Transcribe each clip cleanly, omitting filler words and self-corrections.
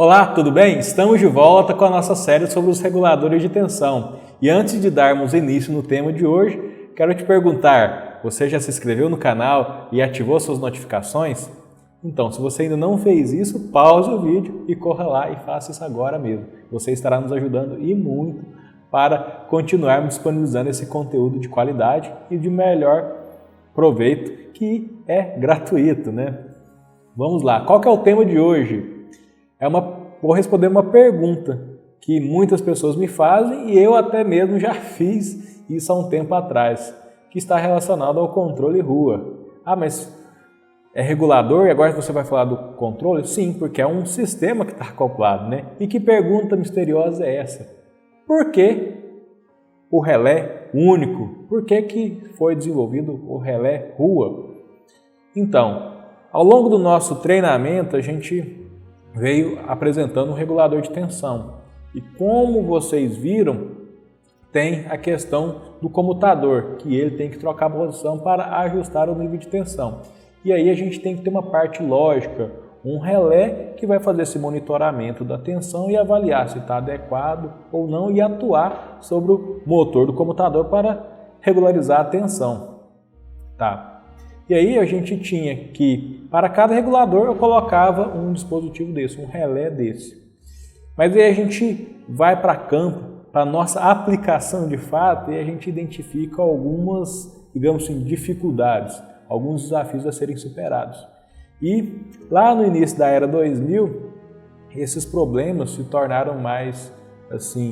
Olá, tudo bem? Estamos de volta com a nossa série sobre os reguladores de tensão. E antes de darmos início no tema de hoje, quero te perguntar, você já se inscreveu no canal e ativou suas notificações? Então, se você ainda não fez isso, pause o vídeo e corra lá e faça isso agora mesmo. Você estará nos ajudando e muito para continuarmos disponibilizando esse conteúdo de qualidade e de melhor proveito, que é gratuito, né? Vamos lá, qual que é o tema de hoje? Vou responder uma pergunta que muitas pessoas me fazem e eu até mesmo já fiz isso há um tempo atrás, que está relacionado ao controle rua. Ah, mas é regulador e agora você vai falar do controle? Sim, porque é um sistema que está acoplado, né? E que pergunta misteriosa é essa? Por que o relé único? Por que foi desenvolvido o relé rua? Então, ao longo do nosso treinamento, a gente veio apresentando um regulador de tensão. E como vocês viram, tem a questão do comutador, que ele tem que trocar a posição para ajustar o nível de tensão. E aí a gente tem que ter uma parte lógica, um relé que vai fazer esse monitoramento da tensão e avaliar se está adequado ou não e atuar sobre o motor do comutador para regularizar a tensão. Tá. E aí a gente tinha que, para cada regulador, eu colocava um dispositivo desse, um relé desse. Mas aí a gente vai para campo, para a nossa aplicação de fato, e a gente identifica algumas, digamos assim, dificuldades, alguns desafios a serem superados. E lá no início da era 2000, esses problemas se tornaram mais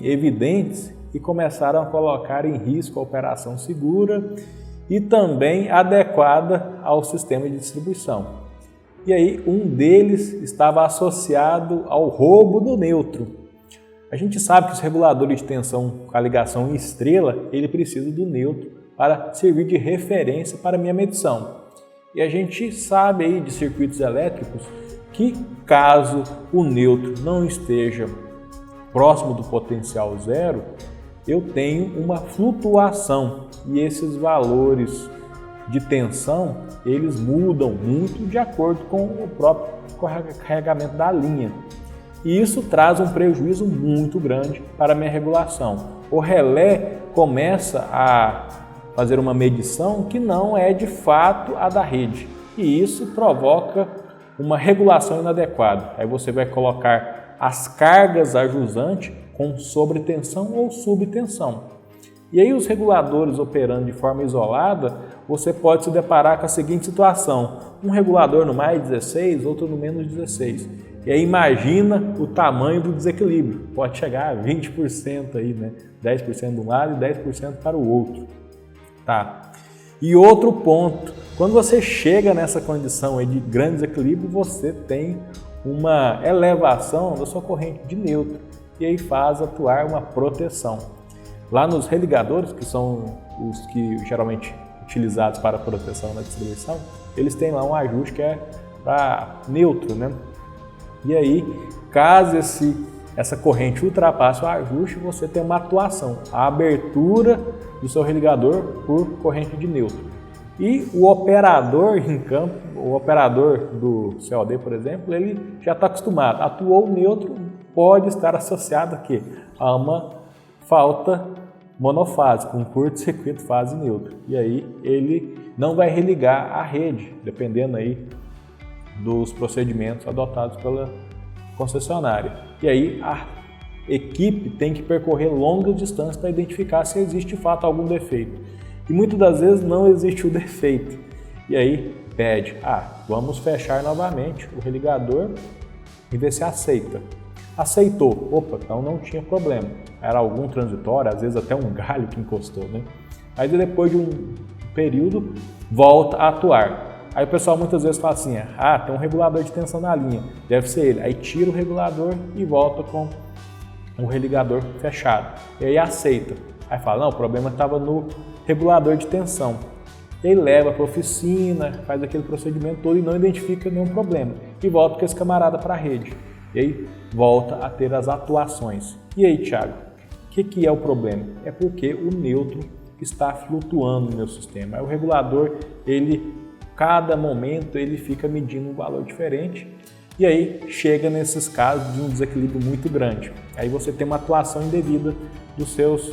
evidentes e começaram a colocar em risco a operação segura e também adequada ao sistema de distribuição. E aí um deles estava associado ao roubo do neutro. A gente sabe que os reguladores de tensão com a ligação em estrela, ele precisa do neutro para servir de referência para a minha medição. E a gente sabe aí de circuitos elétricos que caso o neutro não esteja próximo do potencial zero, eu tenho uma flutuação e esses valores de tensão, eles mudam muito de acordo com o próprio carregamento da linha. E isso traz um prejuízo muito grande para a minha regulação. O relé começa a fazer uma medição que não é de fato a da rede. E isso provoca uma regulação inadequada. Aí você vai colocar as cargas ajusantes com sobretensão ou subtensão. E aí os reguladores operando de forma isolada, você pode se deparar com a seguinte situação: um regulador no mais 16, outro no menos 16. E aí imagina o tamanho do desequilíbrio, pode chegar a 20% aí, né? 10% de um lado e 10% para o outro. Tá. E outro ponto, quando você chega nessa condição aí de grande desequilíbrio, você tem uma elevação da sua corrente de neutro e aí faz atuar uma proteção. Lá nos religadores, que são os que geralmente utilizados para proteção na distribuição, eles têm lá um ajuste que é para neutro, né? E aí, caso essa corrente ultrapasse o ajuste, você tem uma atuação, a abertura do seu religador por corrente de neutro. E o operador em campo, o operador do COD, por exemplo, ele já está acostumado. Atuou o neutro, pode estar associado aqui a uma falta monofásica, um curto-circuito fase neutro. E aí ele não vai religar a rede, dependendo aí dos procedimentos adotados pela concessionária. E aí a equipe tem que percorrer longas distâncias para identificar se existe de fato algum defeito. E muitas das vezes não existe o defeito. E aí pede, vamos fechar novamente o religador e ver se aceita. Aceitou, opa, então não tinha problema. Era algum transitório, às vezes até um galho que encostou, né? Aí depois de um período, volta a atuar. Aí o pessoal muitas vezes fala assim, tem um regulador de tensão na linha, deve ser ele. Aí tira o regulador e volta com o religador fechado. E aí aceita. Aí fala, não, o problema estava no regulador de tensão. E aí leva para a oficina, faz aquele procedimento todo e não identifica nenhum problema. E volta com esse camarada para a rede. E aí volta a ter as atuações. E aí, Thiago, o que é o problema? É porque o neutro está flutuando no meu sistema. Aí o regulador, cada momento, ele fica medindo um valor diferente E aí chega nesses casos de um desequilíbrio muito grande. Aí você tem uma atuação indevida dos seus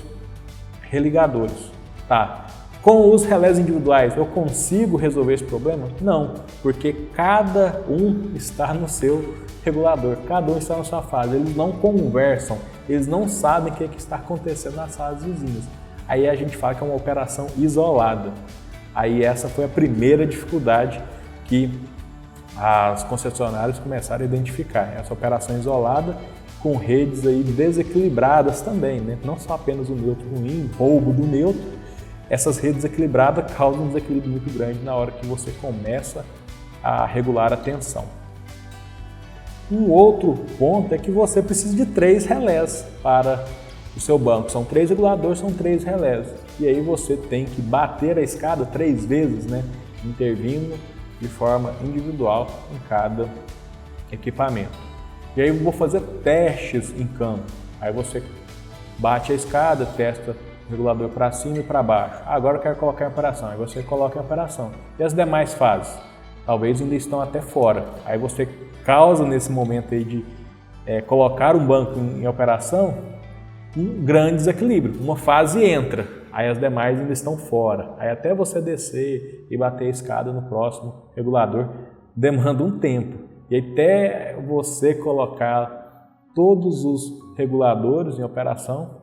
religadores. Tá? Com os relés individuais, eu consigo resolver esse problema? Não, porque cada um está no seu regulador, cada um está na sua fase. Eles não conversam, eles não sabem o que está acontecendo nas fases vizinhas. Aí a gente fala que é uma operação isolada. Aí essa foi a primeira dificuldade que as concessionárias começaram a identificar. Essa operação isolada com redes aí desequilibradas também, né? Não só apenas o neutro ruim, roubo do neutro. Essas redes equilibradas causam um desequilíbrio muito grande na hora que você começa a regular a tensão. Um outro ponto é que você precisa de 3 relés para o seu banco. São 3 reguladores, são 3 relés. E aí você tem que bater a escada 3 vezes, né? Intervindo de forma individual em cada equipamento. E aí eu vou fazer testes em campo. Aí você bate a escada, testa o regulador para cima e para baixo. Agora eu quero colocar em operação. Aí você coloca em operação. E as demais fases? Talvez ainda estão até fora. Aí você causa nesse momento aí de colocar um banco em operação um grande desequilíbrio. Uma fase entra, aí as demais ainda estão fora. Aí até você descer e bater a escada no próximo regulador demanda um tempo. E até você colocar todos os reguladores em operação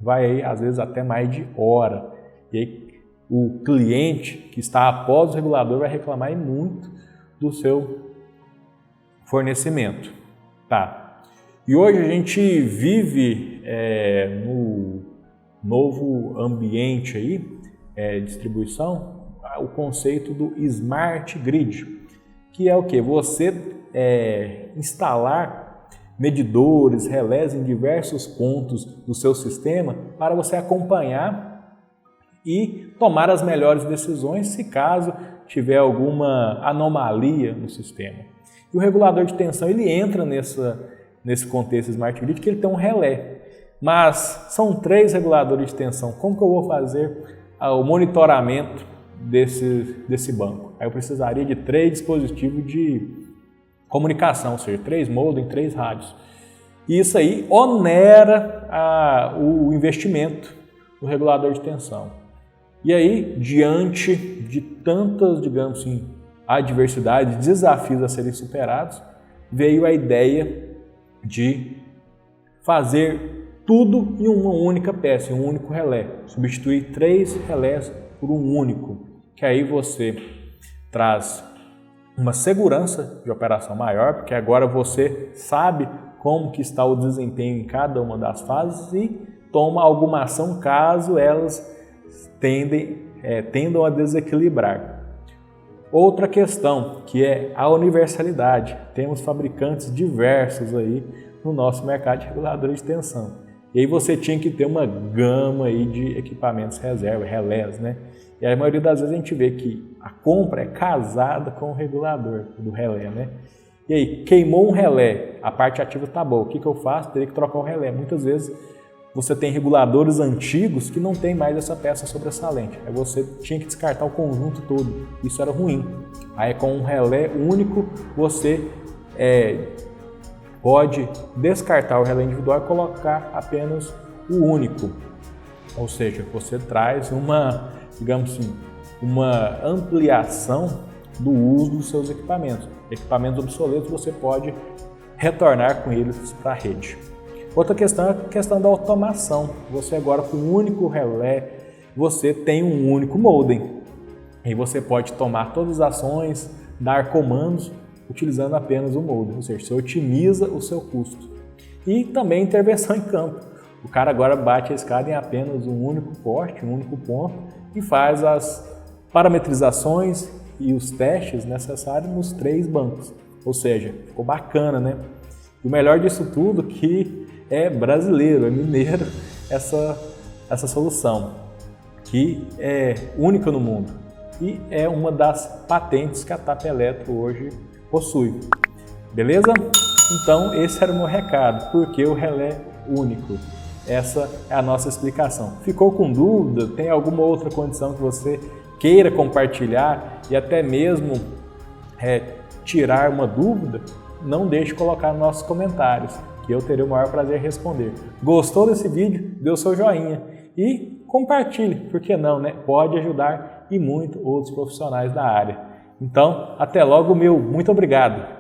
vai aí às vezes até mais de hora. E aí o cliente que está após o regulador vai reclamar muito do seu fornecimento. Tá. E hoje a gente vive no novo ambiente aí, distribuição, o conceito do Smart Grid, que é o que? Você instalar medidores, relés em diversos pontos do seu sistema para você acompanhar e tomar as melhores decisões se caso tiver alguma anomalia no sistema. E o regulador de tensão ele entra nesse contexto Smart Grid que ele tem um relé. Mas são 3 reguladores de tensão. Como que eu vou fazer o monitoramento desse banco? Aí eu precisaria de 3 dispositivos de comunicação, ou seja, 3 modem, 3 rádios. E isso aí onera o investimento no regulador de tensão. E aí, diante de tantas, digamos assim, adversidades, desafios a serem superados, veio a ideia de fazer tudo em uma única peça, em um único relé. Substituir 3 relés por um único, que aí você traz uma segurança de operação maior, porque agora você sabe como que está o desempenho em cada uma das fases e toma alguma ação caso elas tendam a desequilibrar. Outra questão, que é a universalidade. Temos fabricantes diversos aí no nosso mercado de reguladores de tensão. E aí você tinha que ter uma gama aí de equipamentos reserva, relés, né? E a maioria das vezes a gente vê que a compra é casada com o regulador do relé, né? E aí, queimou um relé, a parte ativa está boa, o que eu faço? Teria que trocar o relé. Muitas vezes você tem reguladores antigos que não tem mais essa peça sobressalente. Aí você tinha que descartar o conjunto todo. Isso era ruim. Aí com um relé único você pode descartar o relé individual e colocar apenas o único. Ou seja, você traz uma, digamos assim, uma ampliação do uso dos seus equipamentos. Equipamentos obsoletos você pode retornar com eles para a rede. Outra questão é a questão da automação. Você agora com um único relé, você tem um único modem. E você pode tomar todas as ações, dar comandos utilizando apenas o modem. Ou seja, você otimiza o seu custo. E também intervenção em campo. O cara agora bate a escada em apenas um único poste, um único ponto e faz as parametrizações e os testes necessários nos 3 bancos. Ou seja, ficou bacana, né? E o melhor disso tudo que é brasileiro, é mineiro essa solução, que é única no mundo e é uma das patentes que a TAP Eletro hoje possui. Beleza? Então esse era o meu recado, porque o relé único. Essa é a nossa explicação. Ficou com dúvida? Tem alguma outra condição que você queira compartilhar e até mesmo tirar uma dúvida? não deixe de colocar nos nossos comentários, que eu terei o maior prazer em responder. Gostou desse vídeo? Dê o seu joinha e compartilhe, por que não, né? Pode ajudar e muito outros profissionais da área. Então, até logo, meu muito obrigado!